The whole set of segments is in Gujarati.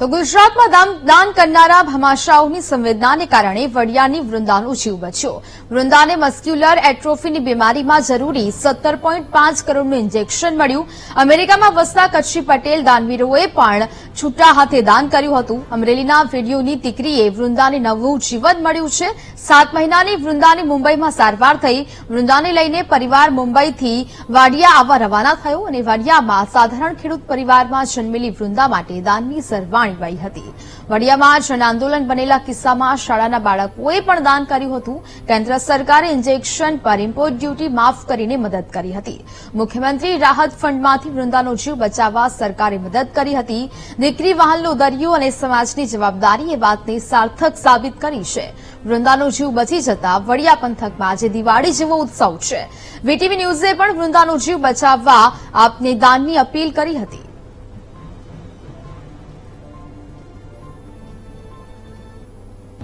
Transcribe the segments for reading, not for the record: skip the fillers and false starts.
તો ગુજરાતમાં દાન કરનારા ભમાશાઓની સંવેદનાને કારણે વડિયાની વૃંદાનો જીવ બચ્યો. વૃંદાને મસ્ક્યુલર એટ્રોફીની બીમારીમાં જરૂરી 17.5 કરોડનું ઇન્જેક્શન મળ્યું. અમેરિકામાં વસતા કચ્છી પટેલ દાનવીરોએ પણ છૂટા હાથે દાન કર્યું હતું. અમરેલીના વિડીયોની દીકરીએ વૃંદાને નવું જીવન મળ્યું છે. 7 મહિનાની વૃંદાની મુંબઈમાં સારવાર થઈ. વૃંદાને લઈને પરિવાર મુંબઈથી વાડિયા આવવા રવાના થયો અને વાડિયામાં સાધારણ ખેડૂત પરિવારમાં જન્મેલી વૃંદા માટે દાનની સરવાણી વહી હતી. વડિયામાં જન આંદોલન બનેલા કિસ્સામાં શાળાના બાળકોએ પણ દાન કર્યું હતું. કેન્દ્ર સરકારે ઇન્જેક્શન પર ઇમ્પોર્ટ ડ્યુટી માફ કરીને મદદ કરી હતી. મુખ્યમંત્રી રાહત ફંડમાંથી વૃંદાનો જીવ બચાવવા સરકારે મદદ કરી હતી. દીકરી વહાલનો દરિયો અને સમાજની જવાબદારી એ વાતને સાર્થક સાબિત કરી છે. વૃંદાનો જીવ બચી જતા વડિયા પંથકમાં આજે દિવાળી જેવો ઉત્સવ છે. વીટીવી ન્યૂઝે પણ વૃંદાનો જીવ બચાવવા આપને દાનની અપીલ કરી હતી.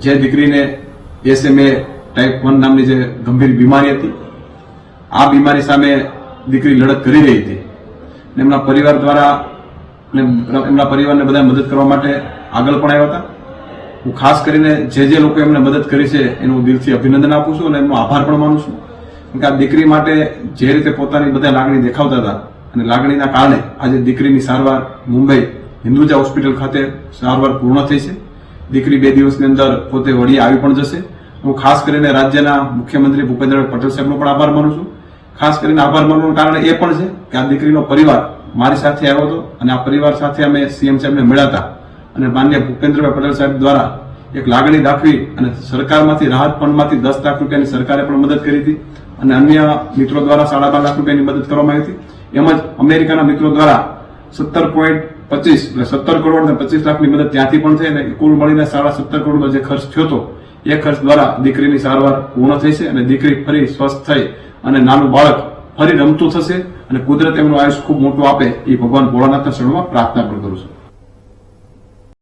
જે દીકરીને SMA ટાઈપ 1 નામની જે ગંભીર બીમારી હતી, આ બીમારી સામે દીકરી લડત કરી રહી હતી. એમના પરિવાર દ્વારા એમના પરિવારને બધા મદદ કરવા માટે આગળ પણ આવ્યા હતા. હું ખાસ કરીને જે લોકો એમને મદદ કરી છે એનું દિલથી અભિનંદન આપું છું અને એમનો આભાર પણ માનું છું. કે આ દીકરી માટે જે રીતે પોતાની બધા લાગણી દેખાવતા હતા અને લાગણીના કારણે આજે દીકરીની સારવાર મુંબઈ હિન્દુજા હોસ્પિટલ ખાતે સારવાર પૂર્ણ થઈ છે. દીકરી 2 દિવસની અંદર પોતે વડિયા આવી પણ જશે. હું ખાસ કરીને રાજ્યના મુખ્યમંત્રી ભૂપેન્દ્રભાઈ પટેલ સાહેબનો પણ આભાર માનું છું. ખાસ કરીને આભાર માનવાનું કારણ એ પણ છે કે આ દીકરીનો પરિવાર મારી સાથે આવ્યો હતો અને આ પરિવાર સાથે અમે સીએમ સાહેબને મળ્યા હતા અને માનનીય ભૂપેન્દ્રભાઈ પટેલ સાહેબ દ્વારા એક લાગણી દાખવી અને સરકારમાંથી રાહત ફંડમાંથી 10 લાખ રૂપિયાની સરકારે પણ મદદ કરી હતી અને અન્ય મિત્રો દ્વારા 12.5 લાખ રૂપિયાની મદદ કરવામાં આવી હતી. એમ જ અમેરિકાના મિત્રો દ્વારા 17 કરોડ અને 25 લાખની મદદ ત્યાંથી પણ થઈ અને કુલ મળીને 17.5 કરોડનો જે ખર્ચ થયો હતો એ ખર્ચ દ્વારા દીકરીની સારવાર પૂર્ણ થઈ છે અને દીકરી ફરી સ્વસ્થ થઈ અને નાનું બાળક ફરી રમતું થશે અને કુદરત એમનું આયુષ્ય ખૂબ મોટું આપે એ ભગવાન ભોળાનાથના શરણમાં પ્રાર્થના પણ કરું છું.